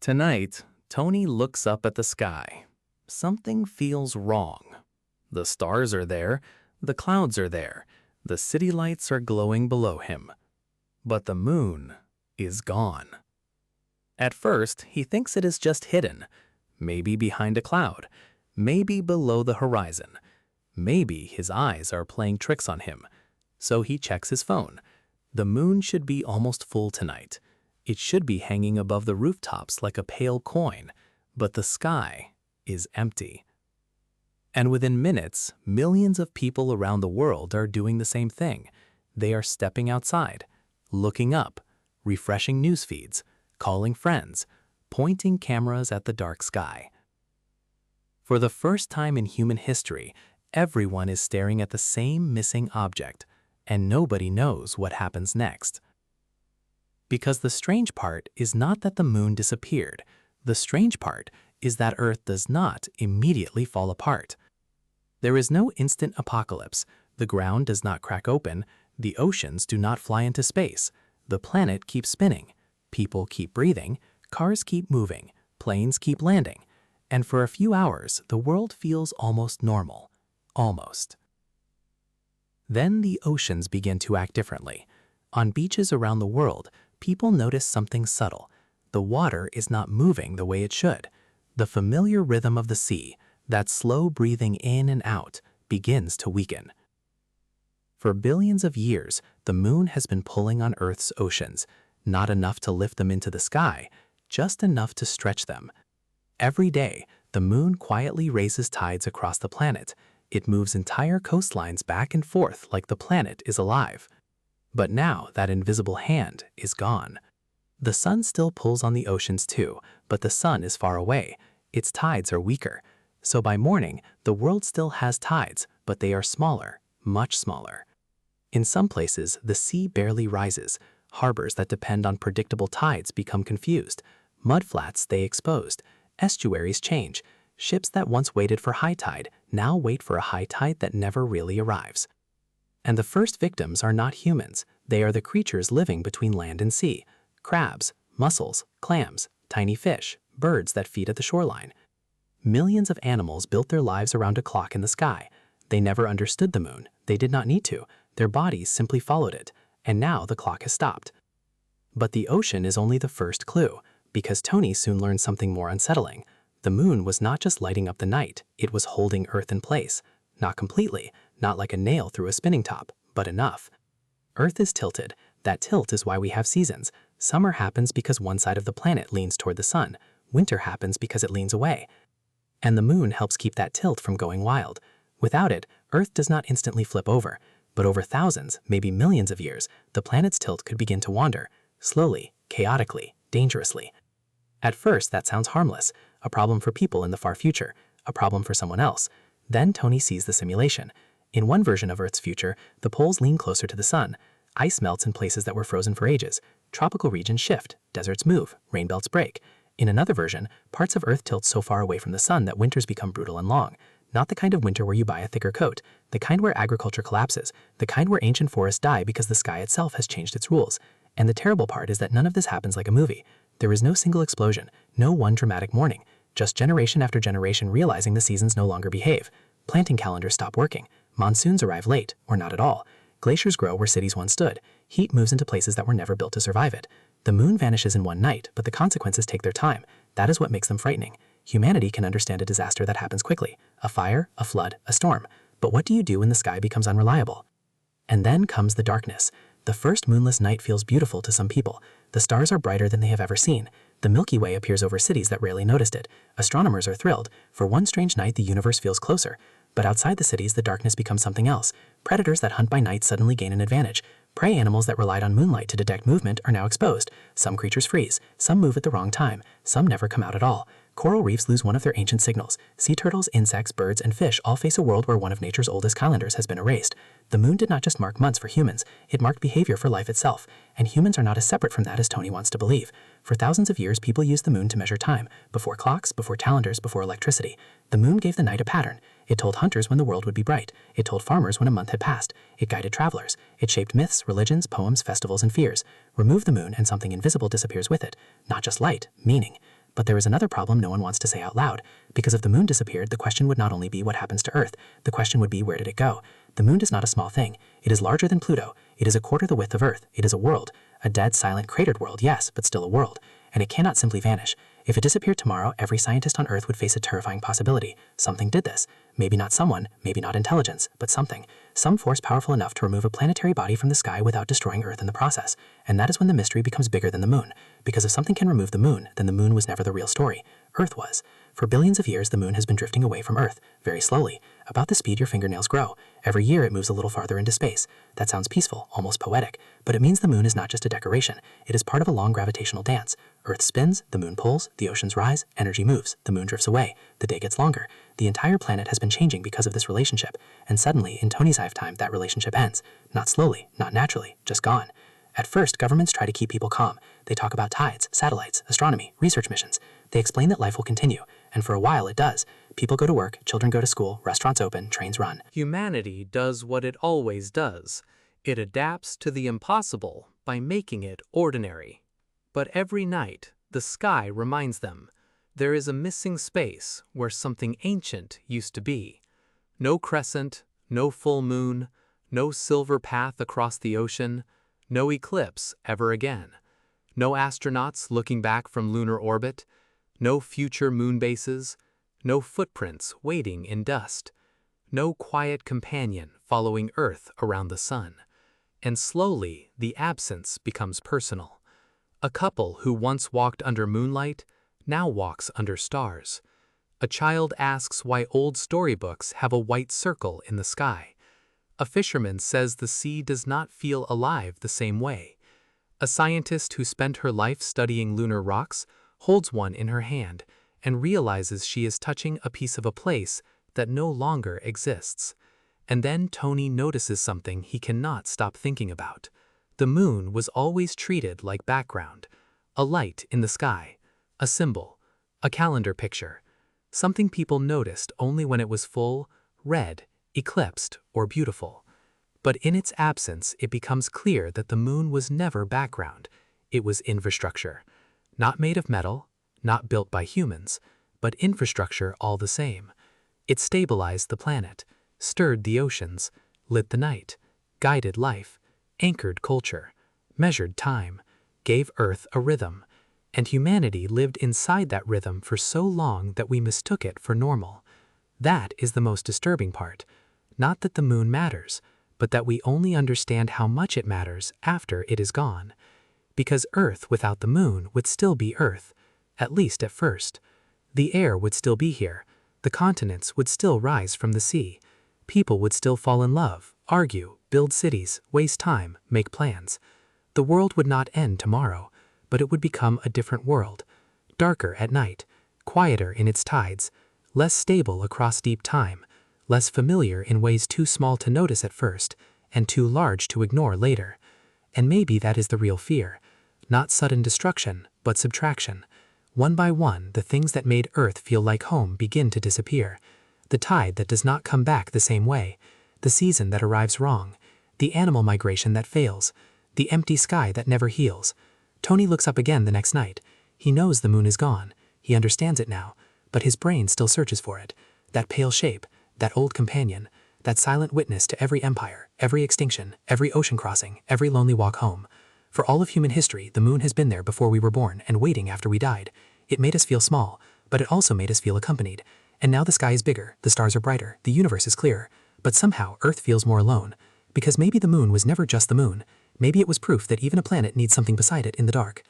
Tonight, Tony looks up at the sky. Something feels wrong. The stars are there, the clouds are there, the city lights are glowing below him. But the moon is gone. At first, he thinks it is just hidden, maybe behind a cloud, maybe below the horizon. Maybe his eyes are playing tricks on him. So he checks his phone. The moon should be almost full tonight. It should be hanging above the rooftops like a pale coin, but the sky is empty. And within minutes, millions of people around the world are doing the same thing. They are stepping outside, looking up, refreshing news feeds, calling friends, pointing cameras at the dark sky. For the first time in human history, everyone is staring at the same missing object, and nobody knows what happens next. Because the strange part is not that the moon disappeared. The strange part is that Earth does not immediately fall apart. There is no instant apocalypse. The ground does not crack open. The oceans do not fly into space. The planet keeps spinning. People keep breathing. Cars keep moving. Planes keep landing. And for a few hours, the world feels almost normal. Almost. Then the oceans begin to act differently. On beaches around the world, people notice something subtle. The water is not moving the way it should. The familiar rhythm of the sea, that slow breathing in and out, begins to weaken. For billions of years, the moon has been pulling on Earth's oceans, not enough to lift them into the sky, just enough to stretch them. Every day, the moon quietly raises tides across the planet. It moves entire coastlines back and forth like the planet is alive. But now that invisible hand is gone. The sun still pulls on the oceans too, but the sun is far away. Its tides are weaker. So by morning, the world still has tides, but they are smaller, much smaller. In some places, the sea barely rises. Harbors that depend on predictable tides become confused. Mudflats stay exposed. Estuaries change. Ships that once waited for high tide now wait for a high tide that never really arrives. And the first victims are not humans. They are the creatures living between land and sea. Crabs, mussels, clams, tiny fish, birds that feed at the shoreline. Millions of animals built their lives around a clock in the sky. They never understood the moon. They did not need to. Their bodies simply followed it. And now the clock has stopped. But the ocean is only the first clue, because Tony soon learned something more unsettling. The moon was not just lighting up the night. It was holding Earth in place. Not completely, not like a nail through a spinning top, but enough. Earth is tilted. That tilt is why we have seasons. Summer happens because one side of the planet leans toward the sun. Winter happens because it leans away. And the moon helps keep that tilt from going wild. Without it, Earth does not instantly flip over. But over thousands, maybe millions of years, the planet's tilt could begin to wander. Slowly, chaotically, dangerously. At first, that sounds harmless. A problem for people in the far future. A problem for someone else. Then Tony sees the simulation. In one version of Earth's future, the poles lean closer to the sun. Ice melts in places that were frozen for ages. Tropical regions shift, deserts move, rainbelts break. In another version, parts of Earth tilt so far away from the sun that winters become brutal and long. Not the kind of winter where you buy a thicker coat, the kind where agriculture collapses, the kind where ancient forests die because the sky itself has changed its rules. And the terrible part is that none of this happens like a movie. There is no single explosion, no one dramatic morning. Just generation after generation realizing the seasons no longer behave. Planting calendars stop working. Monsoons arrive late, or not at all. Glaciers grow where cities once stood. Heat moves into places that were never built to survive it. The moon vanishes in one night, but the consequences take their time. That is what makes them frightening. Humanity can understand a disaster that happens quickly. A fire, a flood, a storm. But what do you do when the sky becomes unreliable? And then comes the darkness. The first moonless night feels beautiful to some people. The stars are brighter than they have ever seen. The Milky Way appears over cities that rarely noticed it. Astronomers are thrilled. For one strange night, the universe feels closer. But outside the cities, the darkness becomes something else. Predators that hunt by night suddenly gain an advantage. Prey animals that relied on moonlight to detect movement are now exposed. Some creatures freeze. Some move at the wrong time. Some never come out at all. Coral reefs lose one of their ancient signals. Sea turtles, insects, birds, and fish all face a world where one of nature's oldest calendars has been erased. The moon did not just mark months for humans, it marked behavior for life itself. And humans are not as separate from that as Tony wants to believe. For thousands of years, people used the moon to measure time. Before clocks, before calendars, before electricity. The moon gave the night a pattern. It told hunters when the world would be bright. It told farmers when a month had passed. It guided travelers. It shaped myths, religions, poems, festivals, and fears. Remove the moon and something invisible disappears with it. Not just light, meaning. But there is another problem no one wants to say out loud, because if the moon disappeared, the question would not only be what happens to Earth, the question would be where did it go? The moon is not a small thing. It is larger than Pluto. It is a quarter the width of Earth. It is a world. A dead, silent, cratered world, yes, but still a world. And it cannot simply vanish. If it disappeared tomorrow, every scientist on Earth would face a terrifying possibility. Something did this. Maybe not someone, maybe not intelligence, but something. Some force powerful enough to remove a planetary body from the sky without destroying Earth in the process. And that is when the mystery becomes bigger than the moon. Because if something can remove the moon, then the moon was never the real story. Earth was. For billions of years, the moon has been drifting away from Earth, very slowly, about the speed your fingernails grow. Every year, it moves a little farther into space. That sounds peaceful, almost poetic, but it means the moon is not just a decoration. It is part of a long gravitational dance. Earth spins, the moon pulls, the oceans rise, energy moves, the moon drifts away, the day gets longer. The entire planet has been changing because of this relationship, and suddenly, in Tony's lifetime, that relationship ends. Not slowly, not naturally, just gone. At first, governments try to keep people calm. They talk about tides, satellites, astronomy, research missions. They explain that life will continue, and for a while it does. People go to work, children go to school, restaurants open, trains run. Humanity does what it always does. It adapts to the impossible by making it ordinary. But every night, the sky reminds them there is a missing space where something ancient used to be. No crescent, no full moon, no silver path across the ocean, no eclipse ever again. No astronauts looking back from lunar orbit, no future moon bases, no footprints waiting in dust, no quiet companion following Earth around the sun. And slowly, the absence becomes personal. A couple who once walked under moonlight now walks under stars. A child asks why old storybooks have a white circle in the sky. A fisherman says the sea does not feel alive the same way. A scientist who spent her life studying lunar rocks holds one in her hand and realizes she is touching a piece of a place that no longer exists. And then Tony notices something he cannot stop thinking about. The moon was always treated like background, a light in the sky, a symbol, a calendar picture, something people noticed only when it was full, red, eclipsed, or beautiful. But in its absence, it becomes clear that the moon was never background. It was infrastructure. Not made of metal, not built by humans, but infrastructure all the same. It stabilized the planet, stirred the oceans, lit the night, guided life, anchored culture, measured time, gave Earth a rhythm. And humanity lived inside that rhythm for so long that we mistook it for normal. That is the most disturbing part. Not that the moon matters, but that we only understand how much it matters after it is gone. Because Earth without the moon would still be Earth, at least at first. The air would still be here, the continents would still rise from the sea, people would still fall in love, argue, build cities, waste time, make plans. The world would not end tomorrow, but it would become a different world, darker at night, quieter in its tides, less stable across deep time, less familiar in ways too small to notice at first and too large to ignore later. And maybe that is the real fear. Not sudden destruction, but subtraction. One by one, the things that made Earth feel like home begin to disappear. The tide that does not come back the same way, the season that arrives wrong, the animal migration that fails, the empty sky that never heals. Tony looks up again the next night. He knows the moon is gone. He understands it now, but his brain still searches for it. That pale shape, that old companion, that silent witness to every empire, every extinction, every ocean crossing, every lonely walk home. For all of human history, the moon has been there before we were born and waiting after we died. It made us feel small, but it also made us feel accompanied. And now the sky is bigger, the stars are brighter, the universe is clearer. But somehow Earth feels more alone. Because maybe the moon was never just the moon. Maybe it was proof that even a planet needs something beside it in the dark.